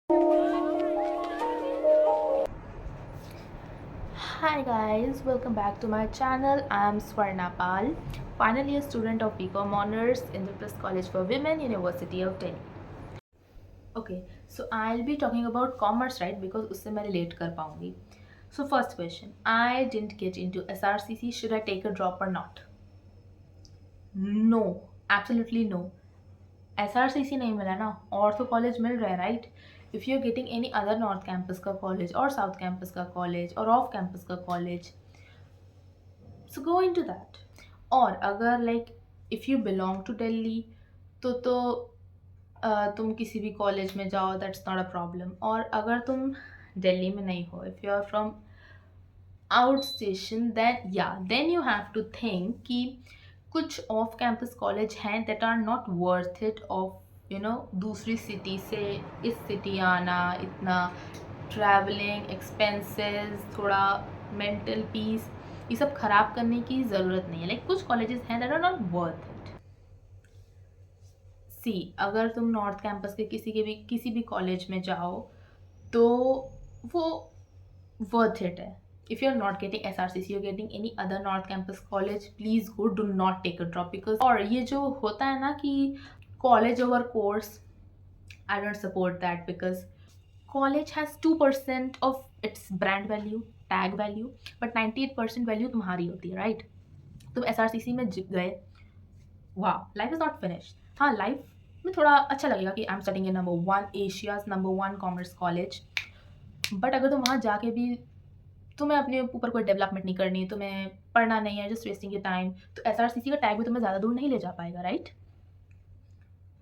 Hi guys, welcome back to my channel. I am Swarna Pal, final year student of BCom Honors in the Plus College for Women, University of Delhi. Okay, so I'll be talking about commerce, right? Because उससे मैं relate कर पाऊंगी. So first question, I didn't get into SRCC. Should I take a drop or not? No, absolutely no. SRCC नहीं मिला ना, और तो college मिल रहा है, right? If you are getting any other north campus का कॉलेज और साउथ कैंपस का कॉलेज और ऑफ कैंपस का college, so go in to that. और अगर like if you belong to Delhi तो तुम किसी भी कॉलेज में जाओ, दैट्स नॉट अ प्रॉब्लम. और अगर तुम दिल्ली में नहीं हो, if you are from out station, then you have to think कि कुछ ऑफ कैंपस कॉलेज हैं that are not worth it of दूसरी सिटी से इस सिटी आना, इतना ट्रैवलिंग एक्सपेंसेस, थोड़ा मेंटल पीस, ये सब खराब करने की ज़रूरत नहीं है. लाइक कुछ कॉलेजेस हैं that are not worth it. See, अगर तुम नॉर्थ कैंपस के किसी भी कॉलेज में जाओ तो वो वर्थ इट है. If you're not getting SRCC, you're getting any other North Campus college, please go, do not take a drop. Because और ये जो होता है ना कि college over course, I don't support that. Because college has 2% of its brand value, tag value, but 98% value तुम्हारी होती है, right? तुम SRCC में गए, वाह, लाइफ इज़ नॉट फिनिश. हाँ, लाइफ में थोड़ा अच्छा लगेगा कि I am studying in number 1 Asia's number 1 commerce college. But अगर तुम वहाँ जाके भी तुम्हें अपने ऊपर कोई डेवलपमेंट नहीं करनी, तुम्हें पढ़ना नहीं है, जस्ट वेस्टिंग योर टाइम, तो SRCC का टैग भी तुम्हें ज़्यादा दूर नहीं ले जा पाएगा, right?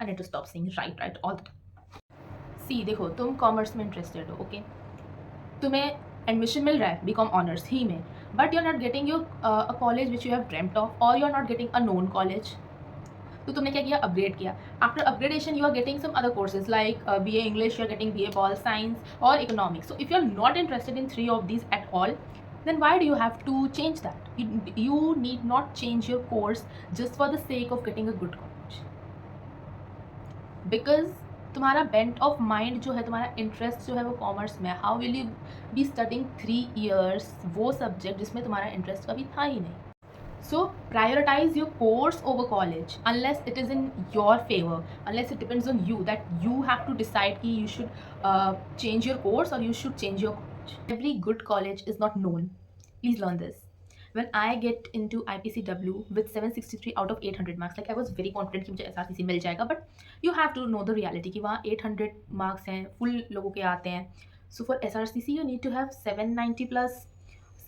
I need to stop saying right all the time. See, देखो, तुम कॉमर्स में इंटरेस्टेड हो, ओके, तुम्हें एडमिशन मिल रहा है बीकॉम ऑनर्स ही में, but you are not getting your a college which you have dreamed of, और you are not getting a known college. तो तुमने क्या किया? अपग्रेड किया. After upgradation you are getting some other courses like BA English, you are getting BA pol science और economics. So if you are not interested in 3 of these at all, then why do you have to change that? You need not change your course just for the sake of getting a good college. Because तुम्हारा bent of mind जो है, तुम्हारा interest जो है वो commerce में. How will you be studying 3 years वो subject जिसमें तुम्हारा इंटरेस्ट कभी था ही नहीं? So prioritize your course over college unless it is in your favor, unless it depends on you, that you have to decide कि you should change your course or you should change your college. Every good college is not known. Please learn this. When I get into IPCW with 763 out of 800 marks, like I was very confident कि मुझे SRCC मिल जाएगा, but you have to know the reality कि वहाँ 800 marks हैं, full लोगों के आते हैं. So for SRCC you need to have 790 plus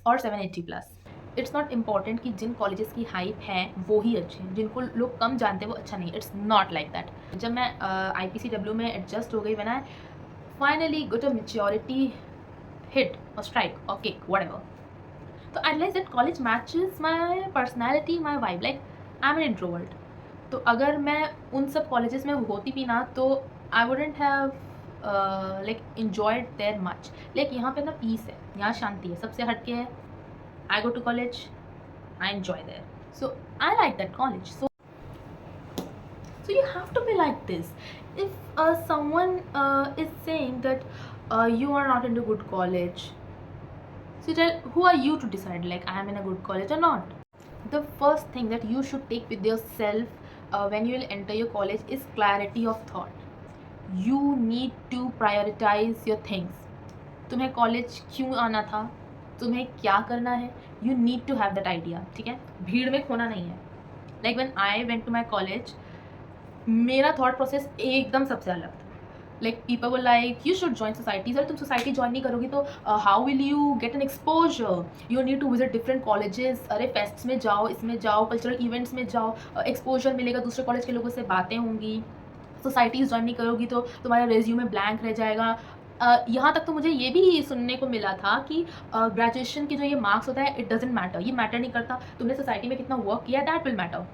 और 780 प्लस. इट्स नॉट इम्पॉर्टेंट कि जिन कॉलेजेस की हाइप है वो ही अच्छे हैं, जिनको लोग कम जानते हैं वो अच्छा नहीं. It's not like that. जब मैं IPCW में एडजस्ट हो गई, when I finally got a maturity hit और स्ट्राइक और किक व्हाटएवर, तो I realise that college matches my personality, my vibe. Like I am an introvert. तो अगर मैं उन सब कॉलेजेस में होती भी ना तो I wouldn't have like enjoyed there much. Like यहाँ पे ना पीस है, यहाँ शांति है, सबसे हटके है. I go to college, I enjoy there. So I like that college. So you have to be like this. If someone is saying that you are not in a good college, so tell, who are you to decide like I am in a good college or not? The first thing that you should take with yourself when you will enter your college is clarity of thought. You need to prioritize your things. तुम्हें college क्यों आना था, तुम्हें क्या करना है, you need to have that idea. ठीक है, भीड़ में खोना नहीं है. Like when I went to my college, मेरा थॉट प्रोसेस एकदम सबसे अलग था. Like people were like you should join societies. अरे तुम सोसाइटी ज्वाइन नहीं करोगी तो how will you get an exposure? You need to visit different colleges. अरे फेस्ट्स में जाओ, इसमें जाओ, कल्चरल इवेंट्स में जाओ, एक्सपोजर मिलेगा, दूसरे कॉलेज के लोगों से बातें होंगी. सोसाइटीज़ ज्वाइन नहीं करोगी तो तुम्हारा रेज्यूमे ब्लैंक रह जाएगा. यहाँ तक तो मुझे ये भी सुनने को मिला था कि ग्रेजुएशन के जो ये मार्क्स होता है, इट डजेंट मैटर, ये मैटर नहीं करता, तुमने सोसाइटी में कितना वर्क किया, that will matter.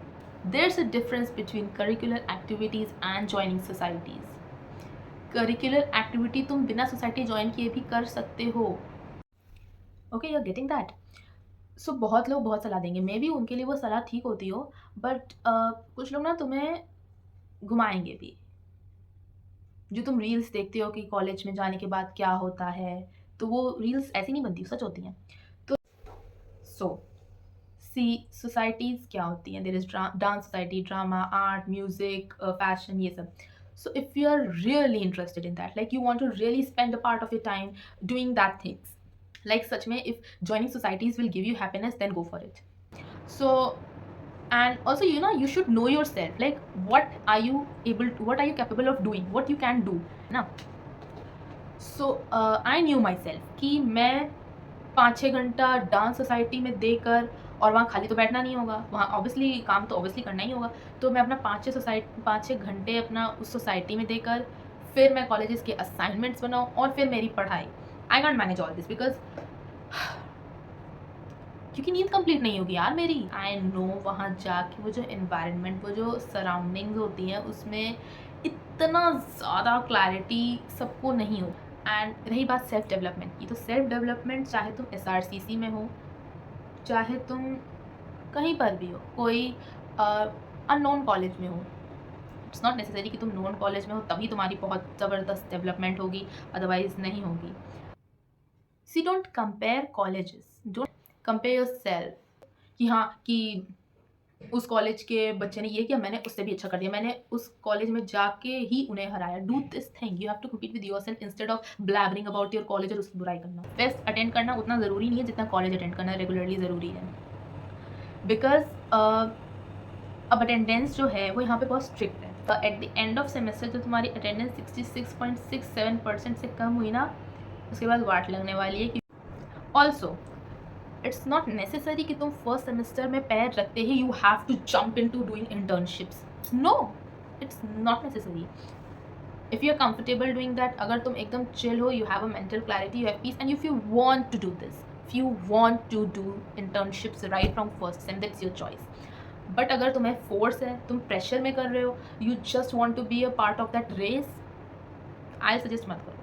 There is a difference between curricular activities and joining societies. Curricular activity तुम बिना सोसाइटी ज्वाइन किए भी कर सकते हो. Okay, you are getting that. So बहुत लोग बहुत सलाह देंगे, मे बी उनके लिए वो सलाह ठीक होती हो, बट कुछ लोग ना तुम्हें घुमाएंगे भी. जो तुम रील्स देखते हो कि कॉलेज में जाने के बाद क्या होता है, तो वो रील्स ऐसी नहीं बनती, सच होती हैं। तो सो सी सोसाइटीज़ क्या होती हैं, there is dance society, drama, art, music, fashion, ये सब। So if you are really interested in that, like you want to really spend a part of your time doing that things, like सच में if joining societies will give you happiness, then go for it. So and also, you should know yourself, like what are you capable of doing, what you can do ना. So I knew myself कि मैं 5-6 घंटा dance society में देकर, और वहाँ खाली तो बैठना नहीं होगा, वहाँ ऑब्वियसली काम तो ऑब्वियसली करना ही होगा, तो मैं अपना 5-6 घंटे अपना उस सोसाइटी में देकर फिर मैं कॉलेजेस के असाइनमेंट्स बनाऊँ और फिर मेरी पढ़ाई. I can't manage all this because क्योंकि नींद कंप्लीट नहीं होगी यार मेरी. आई नो वहाँ जाके वो जो इन्वायरमेंट, वो जो सराउंडिंग्स होती हैं, उसमें इतना ज़्यादा क्लैरिटी सबको नहीं हो. एंड रही बात सेल्फ डेवलपमेंट की, तो सेल्फ डेवलपमेंट चाहे तुम SRCC में हो, चाहे तुम कहीं पर भी हो, कोई अननोन कॉलेज में हो, इट्स नॉट नेसेसरी कि तुम नोन कॉलेज में हो तभी तुम्हारी बहुत ज़बरदस्त डेवलपमेंट होगी, अदरवाइज नहीं होगी. See don't compare colleges, don't compare yourself कि हाँ कि उस कॉलेज के बच्चे ने ये किया, मैंने उससे भी अच्छा कर दिया, मैंने उस कॉलेज में जाके ही उन्हें हराया. Do this thing, you have to compete with yourself instead of blabbering about your college और उसकी बुराई करना. फेस्ट अटेंड करना उतना ज़रूरी नहीं है जितना कॉलेज अटेंड करना रेगुलरली ज़रूरी है. बिकॉज अब अटेंडेंस जो है वो यहाँ पे बहुत स्ट्रिक्ट है. तो at the end of semester जो तुम्हारी अटेंडेंस 66.67% से कम हुई ना, उसके बाद वाट लगने वाली है. ऑल्सो इट्स नॉट नेसेसरी कि तुम फर्स्ट सेमेस्टर में पैर रखते ही you have to jump into doing internships. No, it's not necessary. If you are comfortable doing that, अगर तुम एकदम चिल हो, you have a mental clarity, you have peace, and if you want to do this, if you want to do internships right from first sem, that's your choice. But अगर तुम्हें force है, तुम pressure में कर रहे हो, you just want to be a part of that race, I suggest मत करो.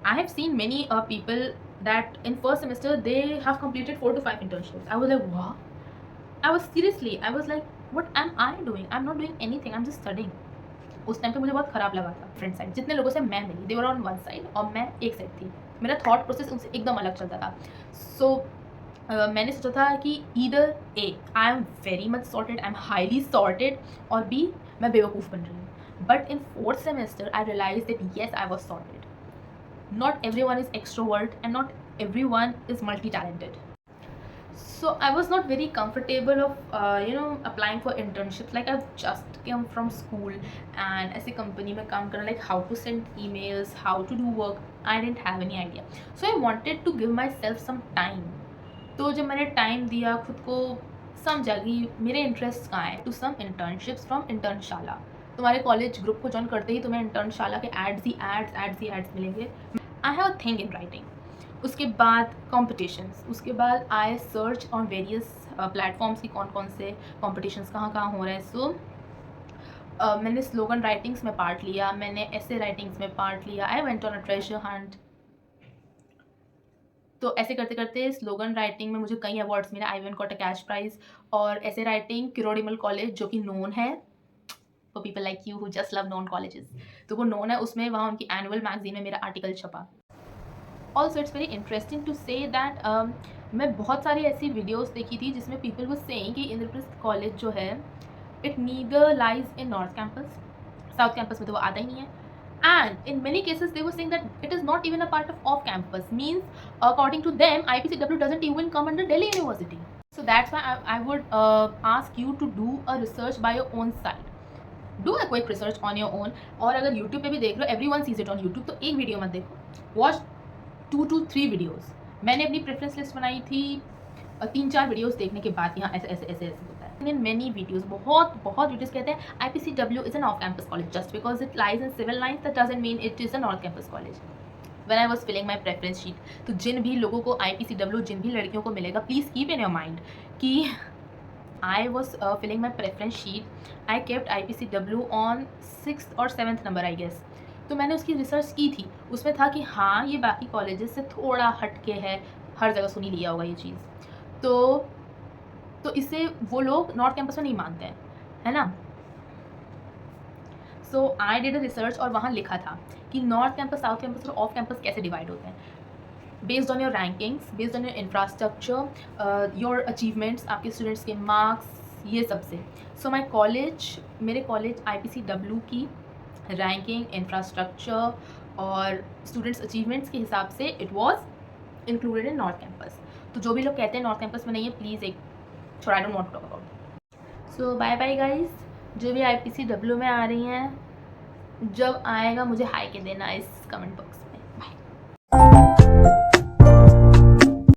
I have seen many people that in first semester they have completed 4 to 5 internships. I was like, what? I was like, what am I doing? I'm not doing anything. I'm just studying. उस time पे मुझे बहुत ख़राब लगा था. Friend side जितने लोगों से मैं मिली, they were on one side और मैं एक साइड थी. मेरा थॉट प्रोसेस उनसे एकदम अलग चलता था. सो मैंने सोचा था कि either A I am very much sorted, I am highly sorted, और बी मैं बेवकूफ़ बन रही हूँ. But in fourth semester I realise that yes I was sorted. Not everyone is extrovert and not everyone is multi-talented. So I was not very comfortable of applying for internships. Like I've just come from school and as a company mein kaam karna, like how to send emails, how to do work, I didn't have any idea. So I wanted to give myself some time. तो जब मैंने time दिया खुद को, समझा कि मेरे interest कहाँ है, to some internships from Internshala. तुम्हारे कॉलेज ग्रुप को ज्वाइन करते ही तुम्हें इंटर्नशाला के एड्स मिलेंगे. I have a thing in writing. उसके बाद कॉम्पिटिशन्स, उसके बाद I search on various platforms की कौन कौन से कॉम्पिटिशन्स कहाँ हो रहे हैं. सो मैंने स्लोगन राइटिंग्स में पार्ट लिया, मैंने ऐसे राइटिंग्स में पार्ट लिया. I went on a treasure Hunt. तो ऐसे करते करते स्लोगन राइटिंग में मुझे कई अवार्ड्स मिले. I even got a cash prize. और ऐसे राइटिंग किरोड़ीमल कॉलेज जो कि नोन है for people like you who just love known colleges, तो वो नोन है, उसमें वहाँ उनकी एनुअल मैगजीन में मेरा आर्टिकल छपा. Also it's very interesting to say that मैं बहुत सारी ऐसी वीडियोज़ देखी थी जिसमें पीपल वो सेइंग कि इंद्रप्रस्थ कॉलेज जो है it neither lies in north campus, south campus में तो वो आता ही नहीं है. And in many cases they were saying that it is not even a part of off campus, means according to them IPCW doesn't even come under Delhi University. So that's why I would ask you to do a research by your own side. Do a quick research on your own. और अगर YouTube पे भी देख रहे हो, everyone sees it on YouTube, तो एक video मत देखो, watch 2 to 3 वीडियोज़. मैंने अपनी प्रेफरेंस लिस्ट बनाई थी 3-4 वीडियोज़ देखने के बाद. यहाँ ऐसे होता है. In many videos, बहुत वीडियोज़ कहते हैं IPCW is an off campus college. Just because it lies in civil lines that doesn't mean it is a north campus college. When I was filling my preference sheet, तो जिन भी लोगों को IPCW, जिन भी लड़कियों को मिलेगा, please keep in your mind कि I was filling my preference sheet. I kept IPCW on 6th or 7th number I guess. तो मैंने उसकी रिसर्च की थी. उसमें था कि हाँ ये बाकी कॉलेजेस से थोड़ा हटके है. हर जगह सुनी लिया होगा ये चीज़. तो इससे वो लोग नॉर्थ कैंपस में नहीं मानते हैं, है ना. सो आई डिड रिसर्च और वहाँ लिखा था कि नॉर्थ कैंपस, साउथ कैंपस और ऑफ कैंपस कैसे डिवाइड होते हैं, based on your rankings, based on your infrastructure, your achievements, आपके स्टूडेंट्स के मार्क्स, ये सब से। सो माई कॉलेज, मेरे कॉलेज IPCW की रैंकिंग, इंफ्रास्ट्रक्चर और स्टूडेंट्स अचीवमेंट्स के हिसाब से it was included in north campus. तो जो भी लोग कहते हैं नॉर्थ कैंपस में नहीं है, प्लीज़ एक छोड़ा, I don't want to talk about. So bye bye guys, जो भी IPCW में आ रही हैं, जब आएगा मुझे हाई के देना इस कमेंट बॉक्स में।